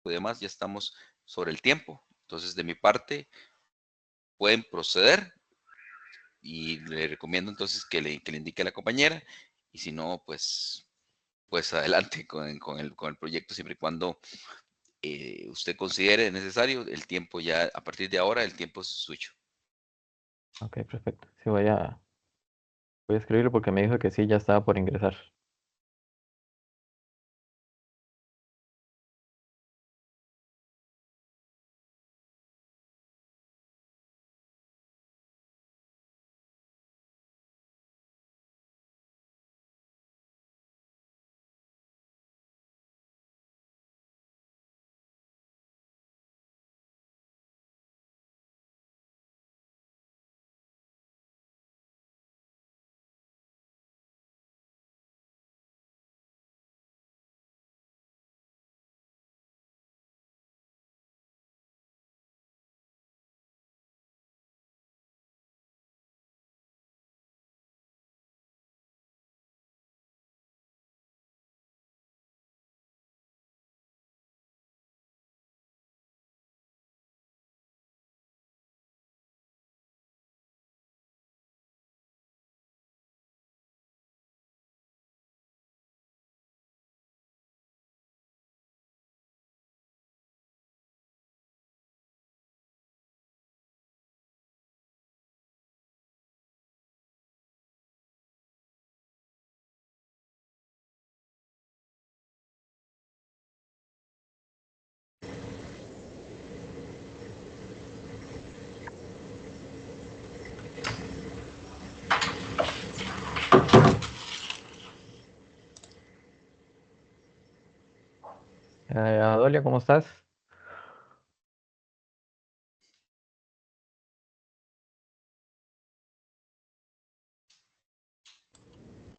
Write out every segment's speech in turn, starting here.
y demás, ya estamos sobre el tiempo. Entonces, de mi parte, pueden proceder y le recomiendo entonces que le indique a la compañera y si no, pues adelante con el proyecto siempre y cuando usted considere necesario el tiempo ya, a partir de ahora, el tiempo es suyo. Ok, perfecto. Sí, voy a escribirlo porque me dijo que sí, ya estaba por ingresar. Adolia, ¿cómo estás?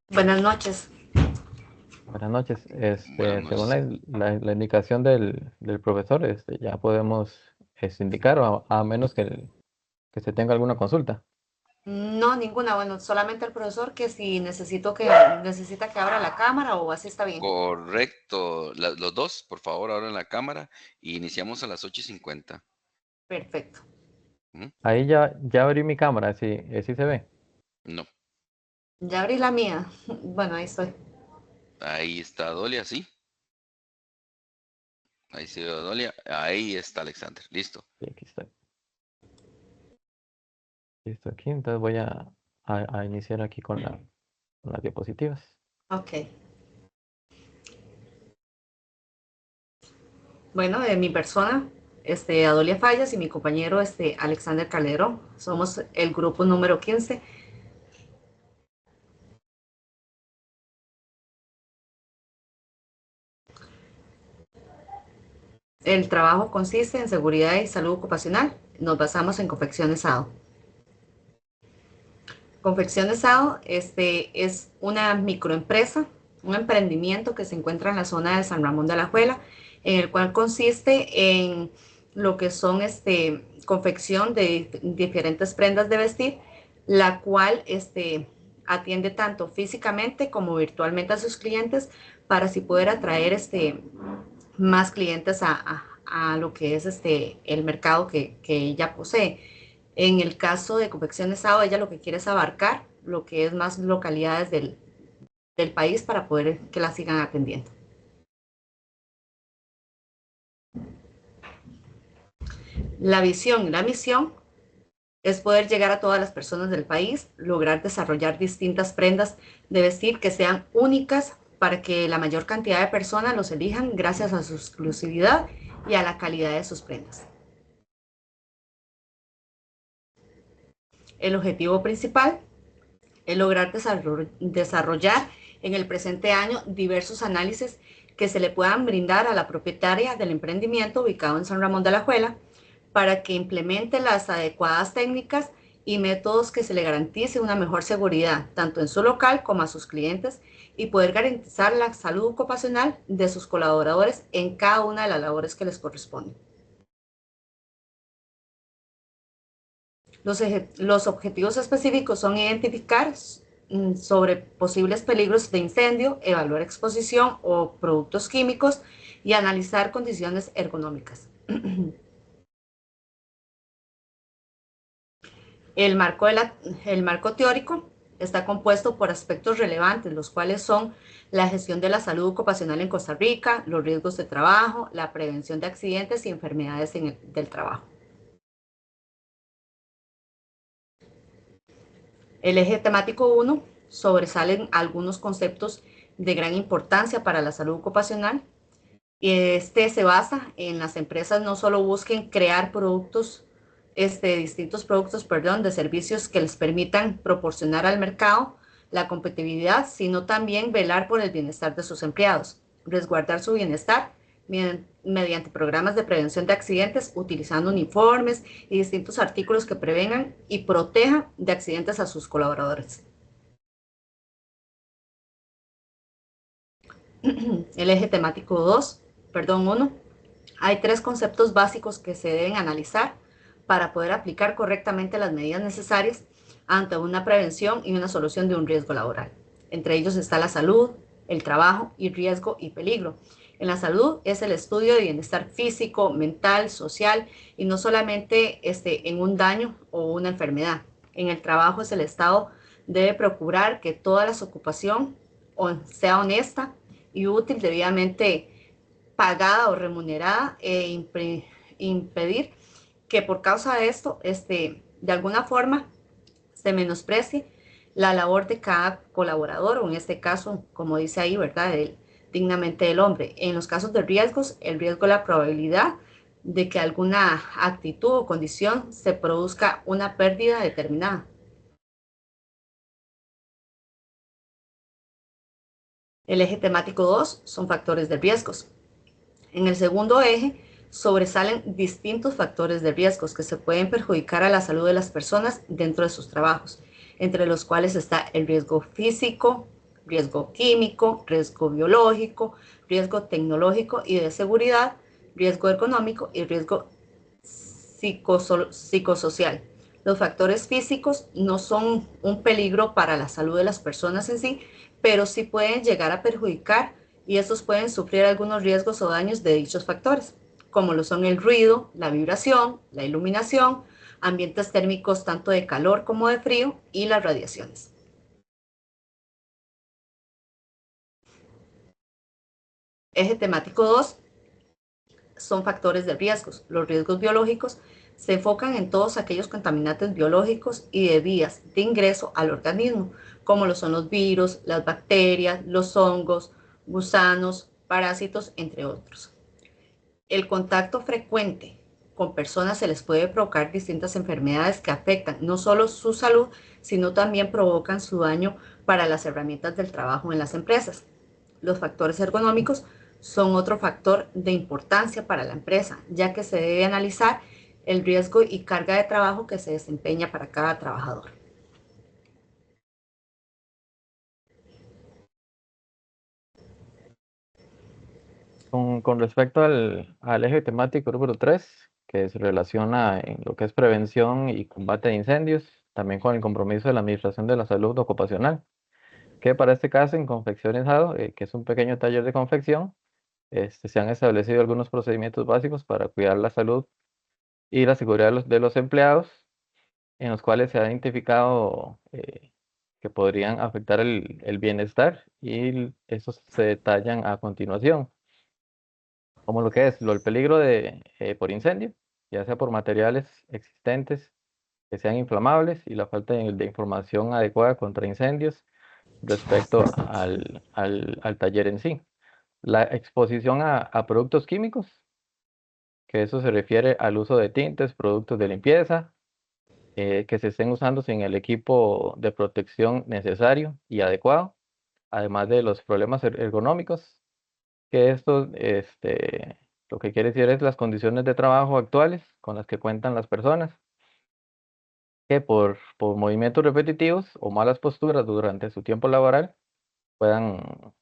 Buenas noches. Buenas noches. Buenas Según noches. la indicación del profesor, ya podemos indicar, o a menos que se tenga alguna consulta. No, ninguna. Bueno, solamente el profesor que si necesita que abra la cámara o así está bien. Correcto. Los dos, por favor, abran la cámara y iniciamos a las 8:50. Perfecto. ¿Mm? Ahí ya abrí mi cámara, sí, sí se ve. No, Ya abrí la mía. Bueno, ahí estoy. ahí está Dolia, sí. Ahí se ve Dolia. Ahí está Alexander. Listo. Sí, aquí estoy. Listo, aquí. Entonces voy a iniciar aquí con las diapositivas. Ok. Bueno, de mi persona, Adolia Fallas y mi compañero, Alexander Calderón. Somos el grupo número 15. El trabajo consiste en seguridad y salud ocupacional. Nos basamos en Confecciones SAO. Confecciones SAO es una microempresa, un emprendimiento que se encuentra en la zona de San Ramón de Alajuela, en el cual consiste en lo que son confección de diferentes prendas de vestir, la cual atiende tanto físicamente como virtualmente a sus clientes para así poder atraer más clientes a lo que es el mercado que ella posee. En el caso de Confecciones SAO, ella lo que quiere es abarcar lo que es más localidades del país para poder que la sigan atendiendo. La visión y la misión es poder llegar a todas las personas del país, lograr desarrollar distintas prendas de vestir que sean únicas para que la mayor cantidad de personas los elijan gracias a su exclusividad y a la calidad de sus prendas. El objetivo principal es lograr desarrollar en el presente año diversos análisis que se le puedan brindar a la propietaria del emprendimiento ubicado en San Ramón de Alajuela para que implemente las adecuadas técnicas y métodos que se le garantice una mejor seguridad tanto en su local como a sus clientes y poder garantizar la salud ocupacional de sus colaboradores en cada una de las labores que les corresponden. Los objetivos específicos son identificar sobre posibles peligros de incendio, evaluar exposición o productos químicos y analizar condiciones ergonómicas. El marco teórico está compuesto por aspectos relevantes, los cuales son la gestión de la salud ocupacional en Costa Rica, los riesgos de trabajo, la prevención de accidentes y enfermedades del trabajo. El eje temático 1 sobresalen algunos conceptos de gran importancia para la salud ocupacional. Este se basa en las empresas no solo busquen crear productos, distintos productos, de servicios que les permitan proporcionar al mercado la competitividad, sino también velar por el bienestar de sus empleados, resguardar su bienestar mediante programas de prevención de accidentes, utilizando uniformes y distintos artículos que prevengan y protejan de accidentes a sus colaboradores. El eje temático 1, hay 3 conceptos básicos que se deben analizar para poder aplicar correctamente las medidas necesarias ante una prevención y una solución de un riesgo laboral. Entre ellos está la salud, el trabajo y riesgo y peligro. En la salud es el estudio de bienestar físico, mental, social y no solamente en un daño o una enfermedad. En el trabajo es el Estado debe procurar que toda la ocupación sea honesta y útil, debidamente pagada o remunerada, impedir que por causa de esto, de alguna forma, se menosprecie la labor de cada colaborador, o en este caso, como dice ahí, ¿verdad?, dignamente del hombre. En los casos de riesgos, el riesgo es la probabilidad de que alguna actitud o condición se produzca una pérdida determinada. El eje temático 2 son factores de riesgos. En el segundo eje sobresalen distintos factores de riesgos que se pueden perjudicar a la salud de las personas dentro de sus trabajos, entre los cuales está el riesgo físico, riesgo químico, riesgo biológico, riesgo tecnológico y de seguridad, riesgo económico y riesgo psicosocial. Los factores físicos no son un peligro para la salud de las personas en sí, pero sí pueden llegar a perjudicar y estos pueden sufrir algunos riesgos o daños de dichos factores, como lo son el ruido, la vibración, la iluminación, ambientes térmicos tanto de calor como de frío y las radiaciones. Eje temático 2 son factores de riesgos. Los riesgos biológicos se enfocan en todos aquellos contaminantes biológicos y de vías de ingreso al organismo, como lo son los virus, las bacterias, los hongos, gusanos, parásitos, entre otros. El contacto frecuente con personas se les puede provocar distintas enfermedades que afectan no solo su salud, sino también provocan su daño para las herramientas del trabajo en las empresas. Los factores ergonómicos son otro factor de importancia para la empresa, ya que se debe analizar el riesgo y carga de trabajo que se desempeña para cada trabajador. Con respecto al eje temático número 3, que se relaciona en lo que es prevención y combate de incendios, también con el compromiso de la Administración de la Salud Ocupacional, que para este caso en Confecciones Hado, que es un pequeño taller de confección, se han establecido algunos procedimientos básicos para cuidar la salud y la seguridad de los empleados, en los cuales se ha identificado que podrían afectar el bienestar y esos se detallan a continuación, como lo que es el peligro por incendio, ya sea por materiales existentes que sean inflamables y la falta de información adecuada contra incendios respecto al taller en sí. La exposición a productos químicos, que eso se refiere al uso de tintes, productos de limpieza, que se estén usando sin el equipo de protección necesario y adecuado, además de los problemas ergonómicos, que esto, lo que quiere decir es las condiciones de trabajo actuales con las que cuentan las personas, que por movimientos repetitivos o malas posturas durante su tiempo laboral puedan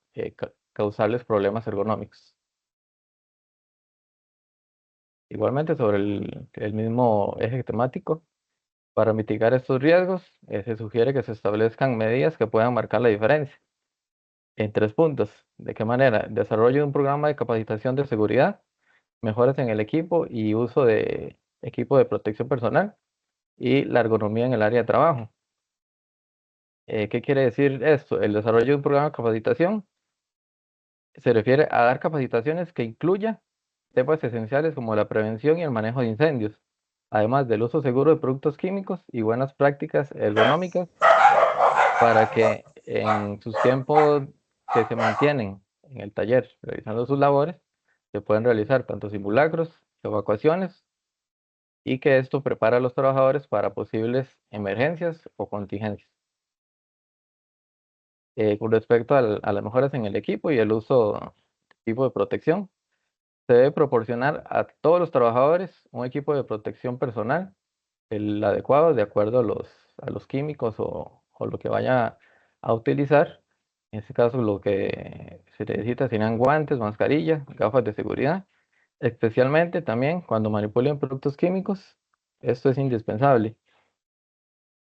causarles problemas ergonómicos. Igualmente, sobre el mismo eje temático, para mitigar estos riesgos, se sugiere que se establezcan medidas que puedan marcar la diferencia. en 3 puntos. ¿De qué manera? Desarrollo de un programa de capacitación de seguridad, mejoras en el equipo y uso de equipo de protección personal y la ergonomía en el área de trabajo. ¿Qué quiere decir esto? El desarrollo de un programa de capacitación se refiere a dar capacitaciones que incluya temas esenciales como la prevención y el manejo de incendios, además del uso seguro de productos químicos y buenas prácticas ergonómicas para que en sus tiempos que se mantienen en el taller realizando sus labores, se pueden realizar tanto simulacros, evacuaciones y que esto prepara a los trabajadores para posibles emergencias o contingencias. Con respecto a las mejoras en el equipo y el uso de equipo de protección, se debe proporcionar a todos los trabajadores un equipo de protección personal, el adecuado de acuerdo a los químicos o lo que vaya a utilizar. En este caso, lo que se necesita serán guantes, mascarilla, gafas de seguridad, especialmente también cuando manipulen productos químicos. Esto es indispensable.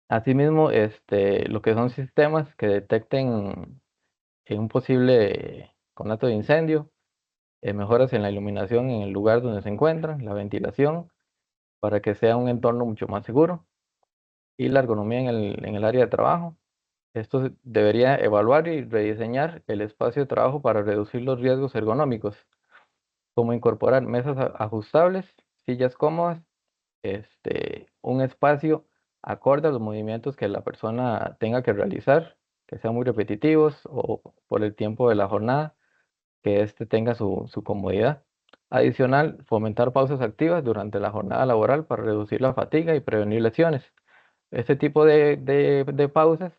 Asimismo, lo que son sistemas que detecten un posible conato de incendio, mejoras en la iluminación en el lugar donde se encuentran, la ventilación, para que sea un entorno mucho más seguro, y la ergonomía en el área de trabajo. Esto debería evaluar y rediseñar el espacio de trabajo para reducir los riesgos ergonómicos, como incorporar mesas ajustables, sillas cómodas, un espacio acorde a los movimientos que la persona tenga que realizar, que sean muy repetitivos o por el tiempo de la jornada, que éste tenga su comodidad. Adicional, fomentar pausas activas durante la jornada laboral para reducir la fatiga y prevenir lesiones. Este tipo de pausas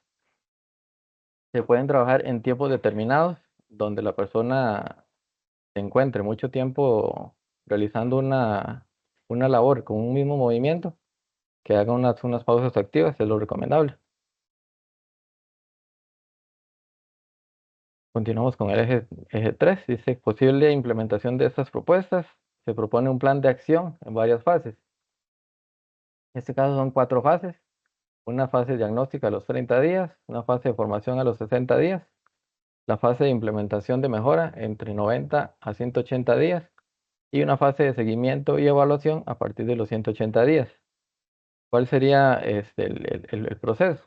se pueden trabajar en tiempos determinados, donde la persona se encuentre mucho tiempo realizando una labor con un mismo movimiento, que haga unas pausas activas, es lo recomendable. Continuamos con el eje 3. Dice, posible implementación de estas propuestas. Se propone un plan de acción en varias fases. En este caso son 4 fases. Una fase diagnóstica a los 30 días, una fase de formación a los 60 días, la fase de implementación de mejora entre 90 a 180 días y una fase de seguimiento y evaluación a partir de los 180 días. ¿Cuál sería el proceso?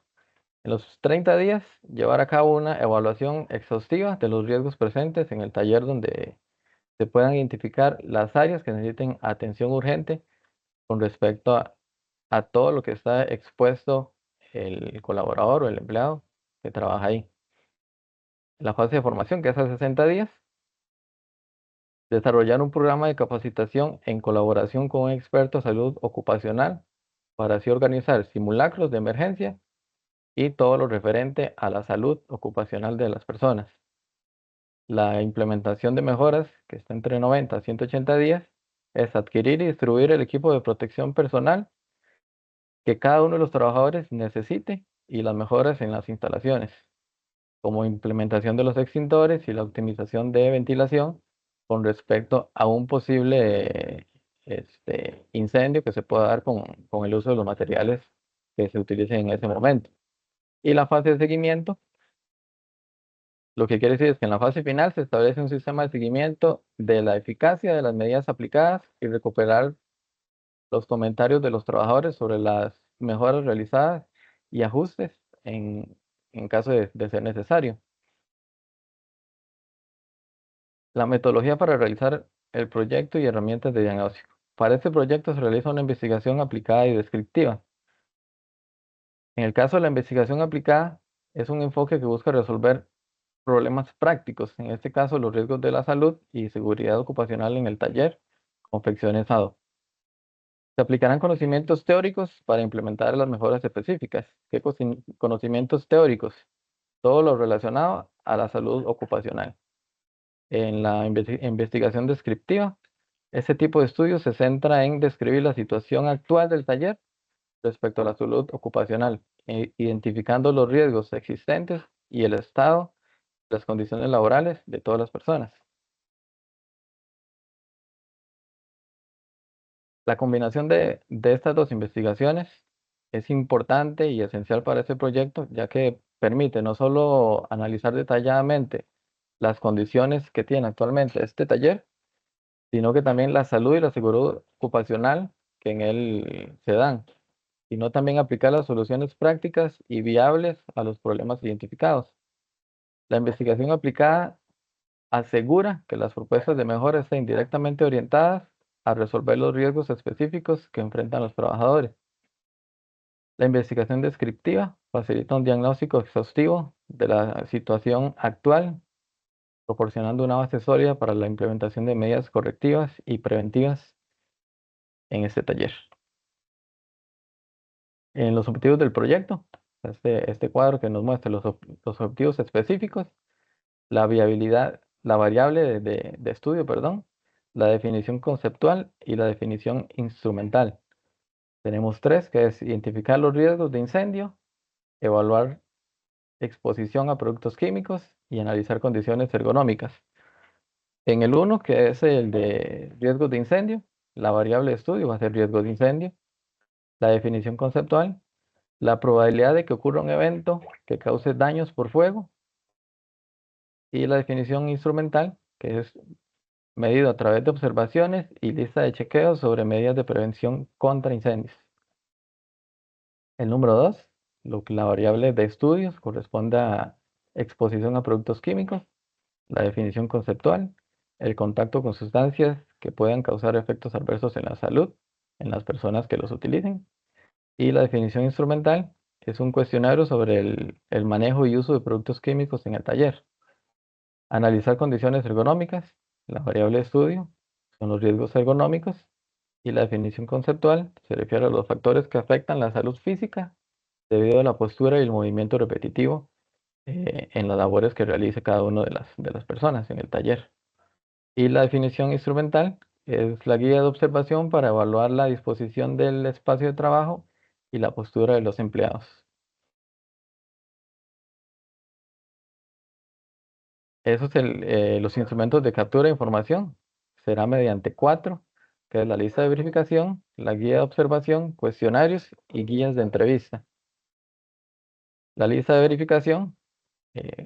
En los 30 días, llevar a cabo una evaluación exhaustiva de los riesgos presentes en el taller donde se puedan identificar las áreas que necesiten atención urgente con respecto a todo lo que está expuesto el colaborador o el empleado que trabaja ahí. La fase de formación, que es a 60 días, desarrollar un programa de capacitación en colaboración con un experto en salud ocupacional para así organizar simulacros de emergencia y todo lo referente a la salud ocupacional de las personas. La implementación de mejoras, que está entre 90 a 180 días, es adquirir y distribuir el equipo de protección personal que cada uno de los trabajadores necesite y las mejoras en las instalaciones, como implementación de los extintores y la optimización de ventilación con respecto a un posible incendio que se pueda dar con el uso de los materiales que se utilicen en ese momento. Y la fase de seguimiento, lo que quiere decir es que en la fase final se establece un sistema de seguimiento de la eficacia de las medidas aplicadas y recuperar los comentarios de los trabajadores sobre las mejoras realizadas y ajustes en caso de ser necesario. La metodología para realizar el proyecto y herramientas de diagnóstico. Para este proyecto se realiza una investigación aplicada y descriptiva. En el caso de la investigación aplicada, es un enfoque que busca resolver problemas prácticos, en este caso los riesgos de la salud y seguridad ocupacional en el taller confeccionado. Se aplicarán conocimientos teóricos para implementar las mejoras específicas. ¿Qué conocimientos teóricos? Todo lo relacionado a la salud ocupacional. En la investigación descriptiva, este tipo de estudios se centra en describir la situación actual del taller respecto a la salud ocupacional, identificando los riesgos existentes y el estado de las condiciones laborales de todas las personas. La combinación de estas dos investigaciones es importante y esencial para este proyecto, ya que permite no solo analizar detalladamente las condiciones que tiene actualmente este taller, sino que también la salud y la seguridad ocupacional que en él se dan, sino también aplicar las soluciones prácticas y viables a los problemas identificados. La investigación aplicada asegura que las propuestas de mejora estén directamente orientadas a resolver los riesgos específicos que enfrentan los trabajadores. La investigación descriptiva facilita un diagnóstico exhaustivo de la situación actual, proporcionando una base sólida para la implementación de medidas correctivas y preventivas en este taller. En los objetivos del proyecto, este cuadro que nos muestra los objetivos específicos, la viabilidad, la variable de estudio, perdón, la definición conceptual y la definición instrumental. Tenemos tres, que es identificar los riesgos de incendio, evaluar exposición a productos químicos y analizar condiciones ergonómicas. En el 1, que es el de riesgos de incendio, la variable de estudio va a ser riesgo de incendio. La definición conceptual, la probabilidad de que ocurra un evento que cause daños por fuego. Y la definición instrumental, que es medido a través de observaciones y lista de chequeos sobre medidas de prevención contra incendios. El número 2, la variable de estudios corresponde a exposición a productos químicos, la definición conceptual, el contacto con sustancias que puedan causar efectos adversos en la salud en las personas que los utilicen. Y la definición instrumental es un cuestionario sobre el manejo y uso de productos químicos en el taller. Analizar condiciones ergonómicas, la variable de estudio son los riesgos ergonómicos y la definición conceptual se refiere a los factores que afectan la salud física debido a la postura y el movimiento repetitivo en las labores que realice cada una de las personas en el taller. Y la definición instrumental es la guía de observación para evaluar la disposición del espacio de trabajo y la postura de los empleados. Esos son los instrumentos de captura de información. Será mediante 4, que es la lista de verificación, la guía de observación, cuestionarios y guías de entrevista. La lista de verificación,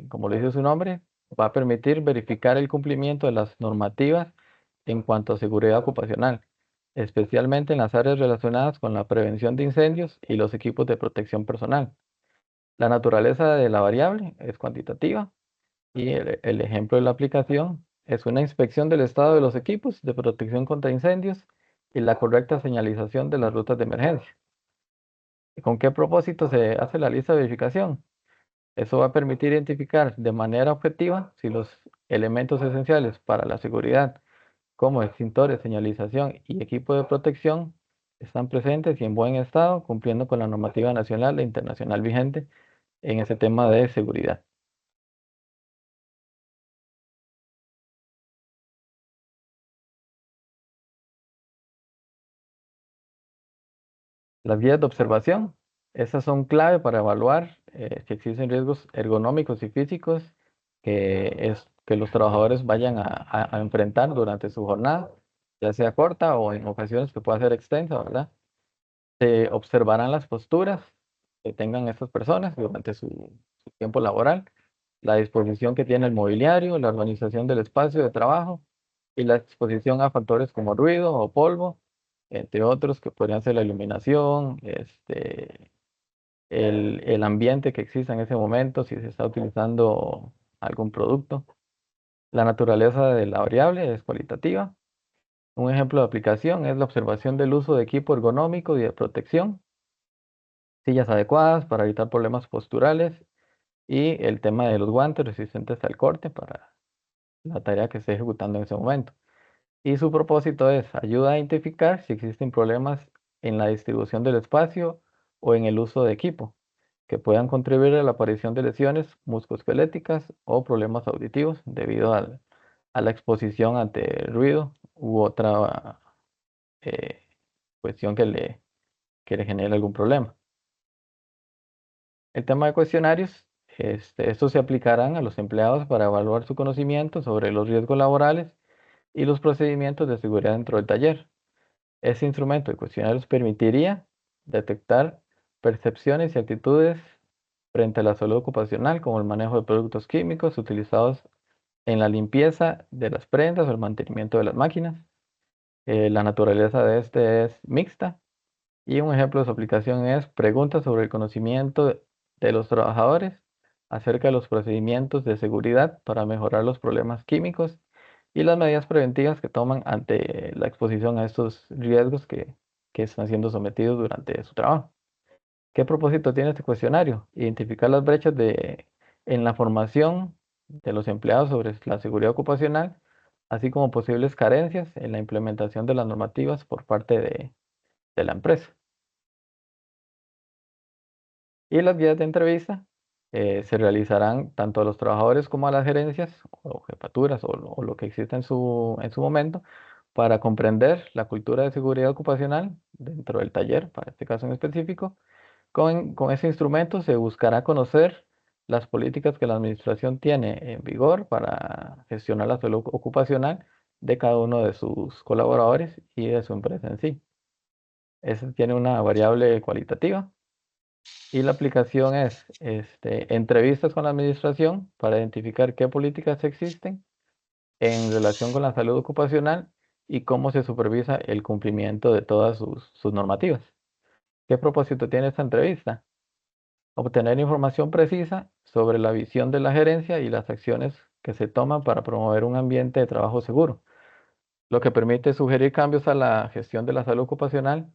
como le dice su nombre, va a permitir verificar el cumplimiento de las normativas en cuanto a seguridad ocupacional, especialmente en las áreas relacionadas con la prevención de incendios y los equipos de protección personal. La naturaleza de la variable es cuantitativa y el ejemplo de la aplicación es una inspección del estado de los equipos de protección contra incendios y la correcta señalización de las rutas de emergencia. ¿Y con qué propósito se hace la lista de verificación? Eso va a permitir identificar de manera objetiva si los elementos esenciales para la seguridad, como extintores, señalización y equipo de protección, están presentes y en buen estado, cumpliendo con la normativa nacional e internacional vigente en ese tema de seguridad. Las guías de observación, esas son clave para evaluar si existen riesgos ergonómicos y físicos que los trabajadores vayan a enfrentar durante su jornada, ya sea corta o en ocasiones que pueda ser extensa, ¿verdad? Se observarán las posturas que tengan estas personas durante su tiempo laboral, la disposición que tiene el mobiliario, la organización del espacio de trabajo y la exposición a factores como ruido o polvo, entre otros que podrían ser la iluminación, el ambiente que exista en ese momento, si se está utilizando algún producto. La naturaleza de la variable es cualitativa. Un ejemplo de aplicación es la observación del uso de equipo ergonómico y de protección, sillas adecuadas para evitar problemas posturales y el tema de los guantes resistentes al corte para la tarea que esté ejecutando en ese momento. Y su propósito es ayuda a identificar si existen problemas en la distribución del espacio o en el uso de equipo que puedan contribuir a la aparición de lesiones musculoesqueléticas o problemas auditivos debido a la exposición ante ruido u otra eh, cuestión que le genere algún problema. El tema de cuestionarios, estos se aplicarán a los empleados para evaluar su conocimiento sobre los riesgos laborales y los procedimientos de seguridad dentro del taller. Este instrumento de cuestionarios permitiría detectar percepciones y actitudes frente a la salud ocupacional, como el manejo de productos químicos utilizados en la limpieza de las prendas o el mantenimiento de las máquinas. La naturaleza de este es mixta y un ejemplo de su aplicación es preguntas sobre el conocimiento de los trabajadores acerca de los procedimientos de seguridad para mejorar los problemas químicos y las medidas preventivas que toman ante la exposición a estos riesgos que están siendo sometidos durante su trabajo. ¿Qué propósito tiene este cuestionario? Identificar las brechas en la formación de los empleados sobre la seguridad ocupacional, así como posibles carencias en la implementación de las normativas por parte de la empresa. Y las guías de entrevista se realizarán tanto a los trabajadores como a las gerencias o jefaturas o lo que exista en su momento para comprender la cultura de seguridad ocupacional dentro del taller, para este caso en específico. Con ese instrumento se buscará conocer las políticas que la administración tiene en vigor para gestionar la salud ocupacional de cada uno de sus colaboradores y de su empresa en sí. Ese tiene una variable cualitativa y la aplicación es entrevistas con la administración para identificar qué políticas existen en relación con la salud ocupacional y cómo se supervisa el cumplimiento de todas sus normativas. ¿Qué propósito tiene esta entrevista? Obtener información precisa sobre la visión de la gerencia y las acciones que se toman para promover un ambiente de trabajo seguro, lo que permite sugerir cambios a la gestión de la salud ocupacional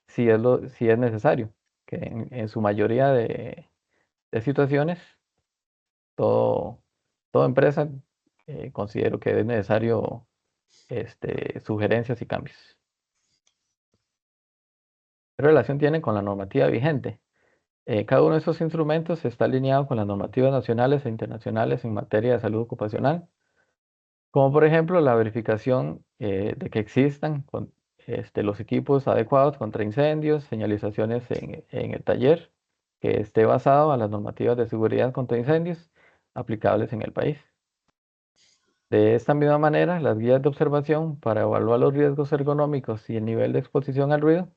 si es necesario, que en su mayoría de situaciones, todo, toda empresa considero que es necesario sugerencias y cambios. ¿Qué relación tienen con la normativa vigente? Cada uno de esos instrumentos está alineado con las normativas nacionales e internacionales en materia de salud ocupacional, como por ejemplo la verificación de que existan los equipos adecuados contra incendios, señalizaciones en el taller, que esté basado a las normativas de seguridad contra incendios aplicables en el país. De esta misma manera, las guías de observación para evaluar los riesgos ergonómicos y el nivel de exposición al ruido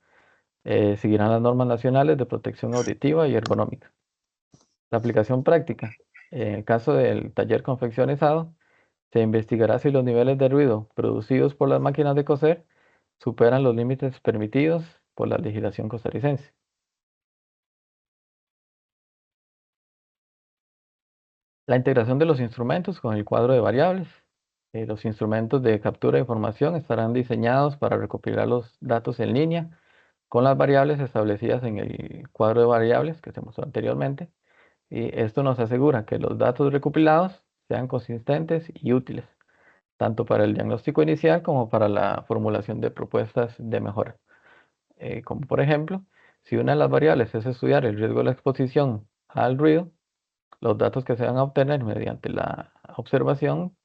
seguirán las normas nacionales de protección auditiva y ergonómica. La aplicación práctica. En el caso del taller confeccionizado, se investigará si los niveles de ruido producidos por las máquinas de coser superan los límites permitidos por la legislación costarricense. La integración de los instrumentos con el cuadro de variables. Los instrumentos de captura de información estarán diseñados para recopilar los datos en línea con las variables establecidas en el cuadro de variables que se mostró anteriormente. Y esto nos asegura que los datos recopilados sean consistentes y útiles, tanto para el diagnóstico inicial como para la formulación de propuestas de mejora. Como por ejemplo, si una de las variables es estudiar el riesgo de la exposición al ruido, los datos que se van a obtener mediante la observación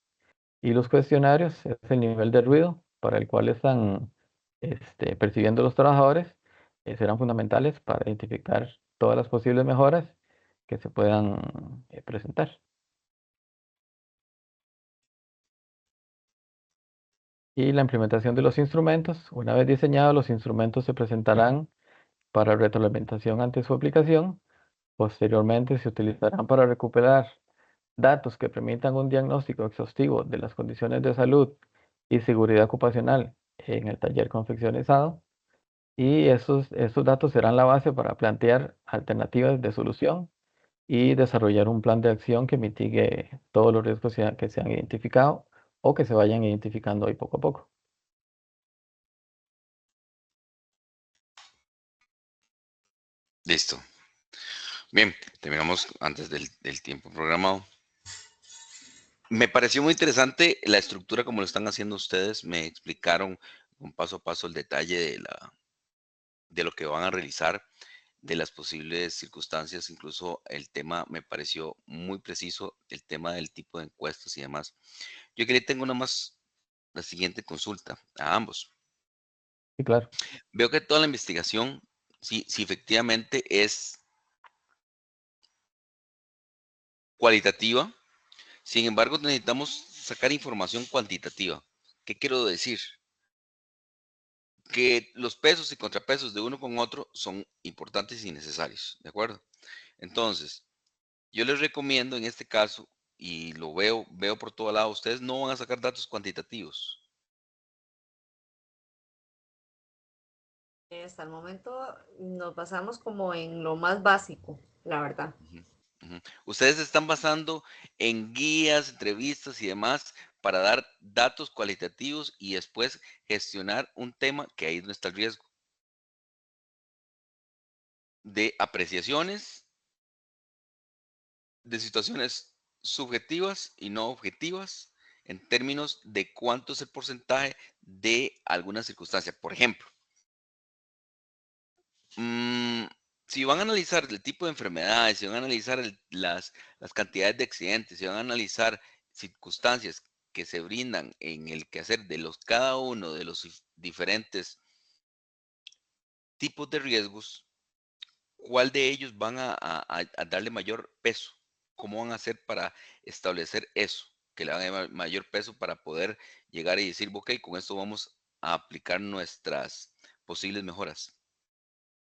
y los cuestionarios es el nivel de ruido para el cual están percibiendo los trabajadores, serán fundamentales para identificar todas las posibles mejoras que se puedan presentar. Y la implementación de los instrumentos. Una vez diseñados, los instrumentos se presentarán para retroalimentación ante su aplicación. Posteriormente se utilizarán para recuperar datos que permitan un diagnóstico exhaustivo de las condiciones de salud y seguridad ocupacional en el taller confeccionizado. Y estos datos serán la base para plantear alternativas de solución y desarrollar un plan de acción que mitigue todos los riesgos que se han identificado o que se vayan identificando hoy poco a poco. Listo. Bien, terminamos antes del tiempo programado. Me pareció muy interesante la estructura como lo están haciendo ustedes. Me explicaron un paso a paso el detalle de lo que van a realizar, de las posibles circunstancias. Incluso el tema me pareció muy preciso, el tema del tipo de encuestas y demás. Yo que le tengo una más la siguiente consulta a ambos. Sí, claro. Veo que toda la investigación, sí efectivamente es cualitativa. Sin embargo, necesitamos sacar información cuantitativa. ¿Qué quiero decir? Que los pesos y contrapesos de uno con otro son importantes y necesarios, ¿de acuerdo? Entonces, yo les recomiendo en este caso y lo veo por todo lado, ustedes no van a sacar datos cuantitativos. Hasta el momento nos basamos como en lo más básico, la verdad. Ujú, ujú. Ustedes se están basando en guías, entrevistas y demás para dar datos cualitativos y después gestionar un tema que ahí no está el riesgo de apreciaciones, de situaciones subjetivas y no objetivas en términos de cuánto es el porcentaje de alguna circunstancia. Por ejemplo, Mm, si van a analizar el tipo de enfermedades, si van a analizar las cantidades de accidentes, si van a analizar circunstancias que se brindan en el quehacer de cada uno de los diferentes tipos de riesgos, ¿cuál de ellos van a darle mayor peso? ¿Cómo van a hacer para establecer eso? Que le haga mayor peso para poder llegar y decir, ok, con esto vamos a aplicar nuestras posibles mejoras.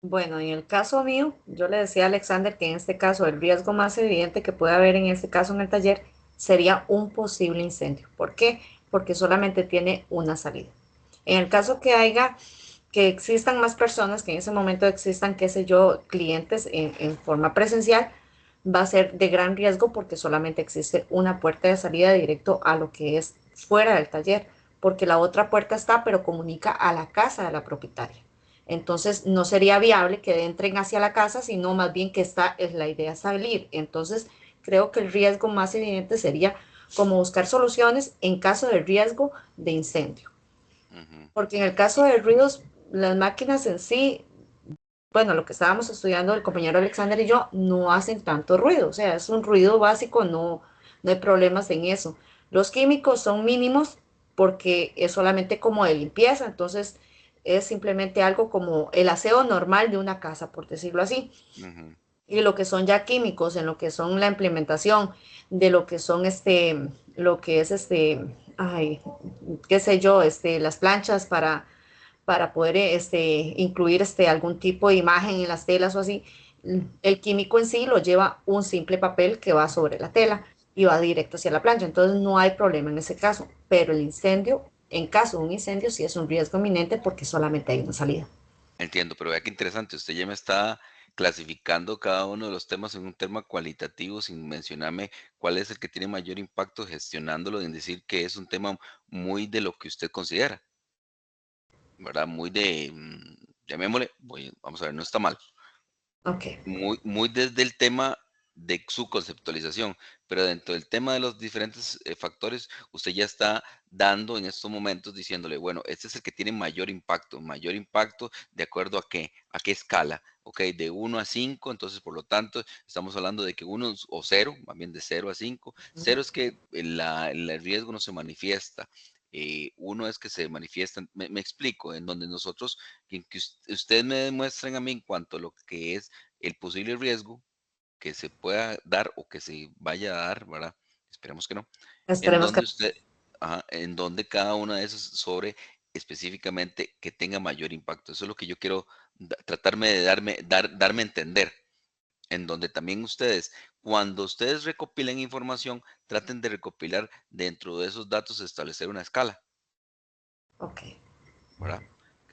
Bueno, en el caso mío, yo le decía a Alexander que en este caso el riesgo más evidente que puede haber en este caso en el taller sería un posible incendio. ¿Por qué? Porque solamente tiene una salida. En el caso que existan más personas, que en ese momento existan, qué sé yo, clientes en forma presencial, va a ser de gran riesgo porque solamente existe una puerta de salida directo a lo que es fuera del taller, porque la otra puerta está, pero comunica a la casa de la propietaria. Entonces no sería viable que entren hacia la casa, sino más bien que es la idea salir. Entonces creo que el riesgo más evidente sería como buscar soluciones en caso de riesgo de incendio. Ujú, Porque en el caso de ruidos, las máquinas en sí, bueno, lo que estábamos estudiando el compañero Alexander y yo, no hacen tanto ruido. O sea, es un ruido básico, no hay problemas en eso. Los químicos son mínimos porque es solamente como de limpieza, entonces es simplemente algo como el aseo normal de una casa, por decirlo así. ujú. Y lo que son ya químicos, en lo que son la implementación de lo que son lo que es ay, qué sé yo, las planchas para poder incluir algún tipo de imagen en las telas o así. El químico en sí lo lleva un simple papel que va sobre la tela y va directo hacia la plancha, entonces no hay problema en ese caso, pero el incendio, en caso de un incendio, sí es un riesgo inminente porque solamente hay una salida. Entiendo, pero vea qué interesante, usted ya me está clasificando cada uno de los temas en un tema cualitativo sin mencionarme cuál es el que tiene mayor impacto gestionándolo, en decir que es un tema muy de lo que usted considera, ¿verdad? Muy de, llamémosle, vamos a ver, no está mal, Ok, muy desde el tema de su conceptualización, pero dentro del tema de los diferentes factores, usted ya está dando en estos momentos diciéndole, bueno, este es el que tiene mayor impacto de acuerdo a qué escala, ok, de 1 a 5, entonces por lo tanto estamos hablando de que 1 o 0, más bien de 0 a 5, 0 es que el riesgo no se manifiesta. 1 es que se manifiestan, me explico, en donde nosotros, que ustedes me demuestren a mí en cuanto a lo que es el posible riesgo que se pueda dar o que se vaya a dar, ¿verdad? Esperemos que no. En esperemos que donde usted, ajá, en donde cada una de esas sobre específicamente que tenga mayor impacto. Eso es lo que yo quiero tratarme de darme a entender. En donde también ustedes, cuando ustedes recopilen información, traten de recopilar dentro de esos datos, establecer una escala, ok. ¿verdad?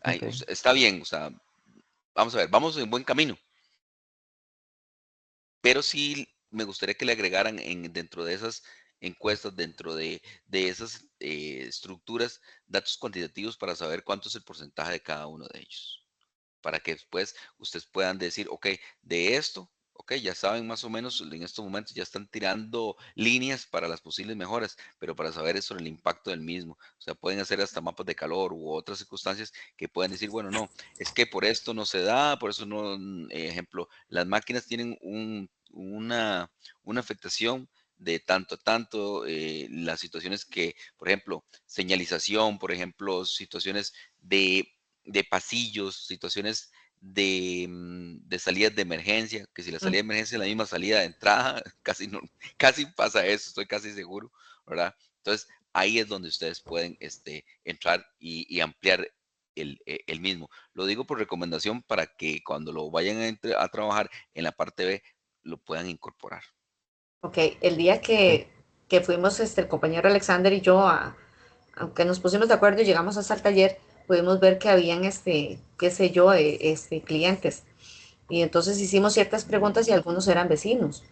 Ahí, Ok. está bien, o sea, vamos a ver, vamos en buen camino. Pero sí me gustaría que le agregaran dentro de esas encuestas, dentro de esas estructuras, datos cuantitativos para saber cuánto es el porcentaje de cada uno de ellos. Para que después ustedes puedan decir, ok, de esto, ok, ya saben más o menos, en estos momentos ya están tirando líneas para las posibles mejoras, pero para saber eso, el impacto del mismo. O sea, pueden hacer hasta mapas de calor u otras circunstancias que pueden decir, bueno, no, es que por esto no se da, por eso no, ejemplo, las máquinas tienen una afectación de tanto a tanto, las situaciones que, por ejemplo, señalización, por ejemplo, situaciones de pasillos, situaciones de salidas de emergencia, que si la salida de emergencia es la misma salida de entrada, casi, no, casi pasa eso, estoy casi seguro, ¿verdad? Entonces, ahí es donde ustedes pueden entrar y ampliar el mismo. Lo digo por recomendación para que cuando lo vayan a trabajar en la parte B, lo puedan incorporar. Ok, el día Ok. que fuimos el compañero Alexander y yo, aunque nos pusimos de acuerdo y llegamos hasta el taller, pudimos ver que habían, qué sé yo, clientes. Y entonces hicimos ciertas preguntas y algunos eran vecinos.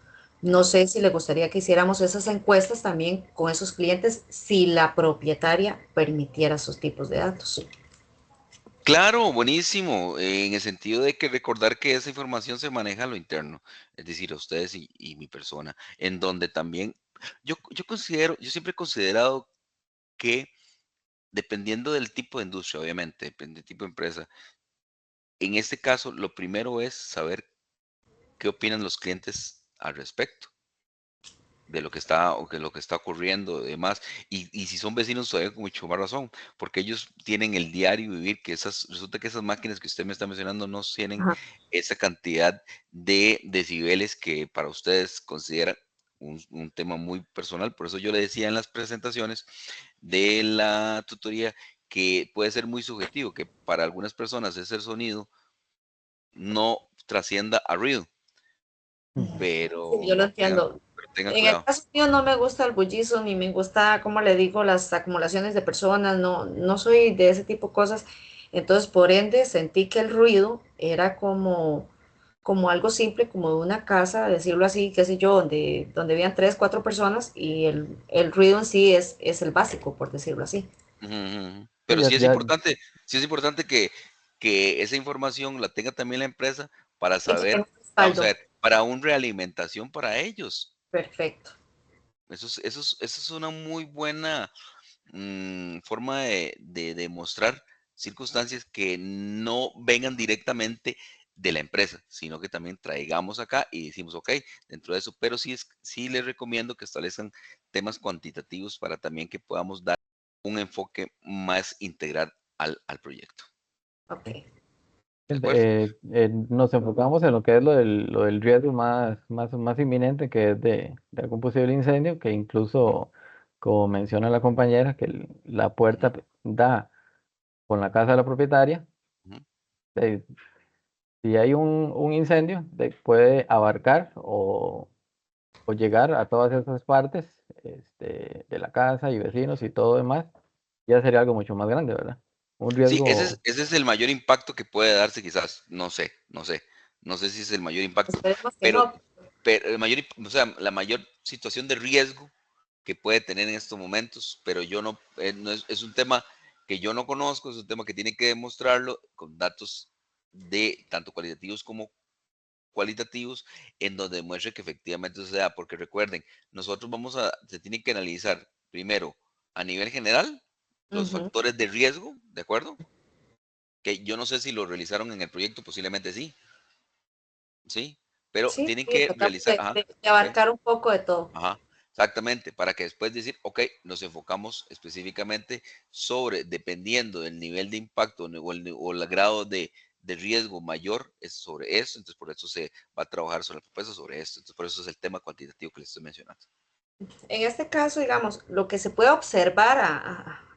No sé si le gustaría que hiciéramos esas encuestas también con esos clientes si la propietaria permitiera esos tipos de datos. Claro, buenísimo, en el sentido de que recordar que esa información se maneja a lo interno, es decir, a ustedes y mi persona, en donde también yo siempre he considerado que dependiendo del tipo de industria, obviamente, depende del tipo de empresa, en este caso, lo primero es saber qué opinan los clientes al respecto de lo que está o que lo que está ocurriendo y demás. Y si son vecinos todavía con mucho más razón, porque ellos tienen el diario vivir, que resulta que esas máquinas que usted me está mencionando no tienen Ajá. esa cantidad de decibeles que para ustedes consideran un tema muy personal. Por eso yo le decía en las presentaciones de la tutoría que puede ser muy subjetivo, que para algunas personas ese sonido no trascienda a ruido, Sí, yo lo entiendo. pero tengan En el cuidado. caso mío no me gusta el bullizo, ni me gusta, como le digo, las acumulaciones de personas, no, no soy de ese tipo de cosas. Entonces, por ende, sentí que el ruido era como algo simple, como de una casa, decirlo así, qué sé yo, donde habían tres, cuatro personas y el ruido en sí es el básico, por decirlo así. Ujú, ujú. Sí, Pero ya, sí es importante que esa información la tenga también la empresa para Y que tenga saber, un vamos a respaldo. ver, para un realimentación para ellos. Perfecto. Eso es una muy buena forma de demostrar circunstancias que no vengan directamente de la empresa, sino que también traigamos acá y decimos, ok, dentro de eso, pero sí les recomiendo que establezcan temas cuantitativos para también que podamos dar un enfoque más integral al proyecto. Ok. ¿De acuerdo? nos enfocamos en lo que es lo del riesgo más inminente, que es de algún posible incendio, que incluso, como menciona la compañera, que la Ujú, puerta da con la casa de la propietaria. ujú. eh, si hay un incendio, puede abarcar o llegar a todas esas partes, de la casa y vecinos y todo demás, ya sería algo mucho más grande, ¿verdad? Un Sí, riesgo. ese es el mayor impacto que puede darse quizás, no sé si es el mayor impacto, Esperemos que pero, no. pero o sea, la mayor situación de riesgo que puede tener en estos momentos, pero yo no, no es un tema que yo no conozco, es un tema que tiene que demostrarlo con datos de tanto cualitativos como cualitativos, en donde demuestre que efectivamente eso se da, porque recuerden, se tiene que analizar primero a nivel general los Ujú. factores de riesgo, ¿de acuerdo? Que yo no sé si lo realizaron en el proyecto, posiblemente sí, sí, pero Sí, tienen sí, que tratamos realizar, ajá, de ok, abarcar un poco de todo. ajá, exactamente, para que después decir, ok, nos enfocamos específicamente sobre, dependiendo del nivel de impacto o el grado de riesgo mayor es sobre esto, entonces por eso se va a trabajar sobre la propuesta sobre esto, entonces por eso es el tema cuantitativo que les estoy mencionando. En este caso, digamos, lo que se puede observar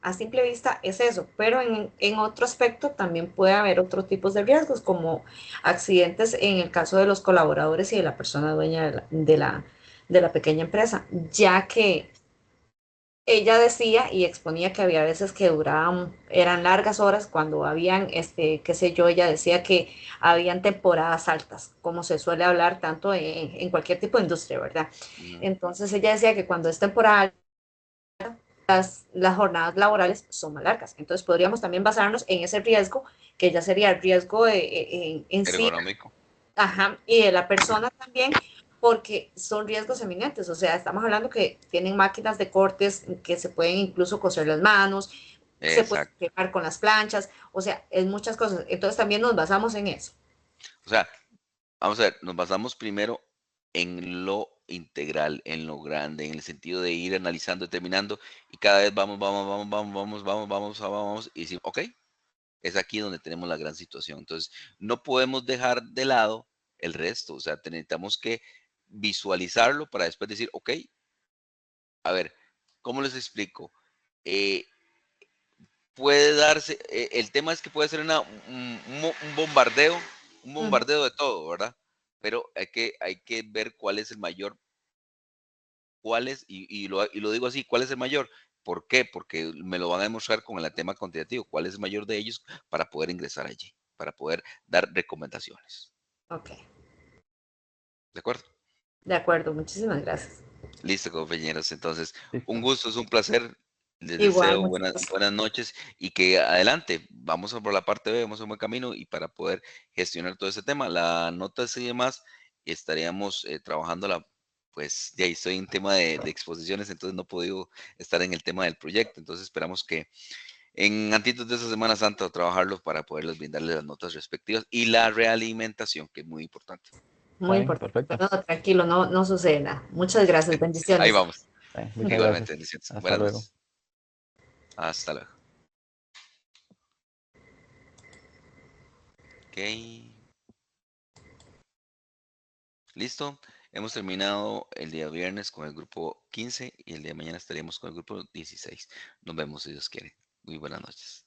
a simple vista es eso, pero en otro aspecto también puede haber otros tipos de riesgos, como accidentes en el caso de los colaboradores y de la persona dueña de la pequeña empresa, ya que ella decía y exponía que había veces que duraban, eran largas horas cuando habían, qué sé yo, ella decía que habían temporadas altas, como se suele hablar tanto en cualquier tipo de industria, ¿verdad? Ujú. Entonces ella decía que cuando es temporal, las jornadas laborales son más largas. Entonces podríamos también basarnos en ese riesgo, que ya sería el riesgo en sí, Ergonómico, ajá, y de la persona también, porque son riesgos eminentes. O sea, estamos hablando que tienen máquinas de cortes que se pueden incluso coser las manos, se pueden exacto. quemar con las planchas, o sea, es muchas cosas. Entonces también nos basamos en eso. O sea, vamos a ver, nos basamos primero en lo integral, en lo grande, en el sentido de ir analizando, determinando, y cada vez vamos, y decir, ok, es aquí donde tenemos la gran situación. Entonces, no podemos dejar de lado el resto, o sea, necesitamos que visualizarlo para después decir, ok, a ver, ¿cómo les explico? Eh, puede darse, el tema es que puede ser un Ujú. bombardeo de todo, ¿verdad? Pero hay que ver cuál es el mayor cuál es, y lo digo así, ¿cuál es el mayor? ¿Por qué? Porque me lo van a demostrar con el tema cuantitativo, cuál es el mayor de ellos para poder ingresar allí, para poder dar recomendaciones. Ok, ¿De acuerdo? de acuerdo, muchísimas gracias. Listo, compañeros. Entonces, un Listo. gusto, es un placer. Les Igual, deseo muchas gracias. buenas noches y que adelante, vamos a por la parte B, vamos a un buen camino y para poder gestionar todo ese tema. La nota y demás, estaríamos trabajándola, pues ya estoy en tema de exposiciones, entonces no he podido estar en el tema del proyecto. Entonces esperamos que en antitos de esta Semana Santa trabajarlo para poderles brindarles las notas respectivas y la realimentación, que es muy importante. Muy Está bien, importante. perfecto. No, tranquilo, no sucede nada. Muchas gracias, Ahí bendiciones. vamos. Muchas Igualmente, gracias. bendiciones. Hasta Buenas luego. noches. Hasta luego. Ok. Listo. Hemos terminado el día viernes con el grupo 15 y el día de mañana estaríamos con el grupo 16. Nos vemos si Dios quiere. Muy buenas noches.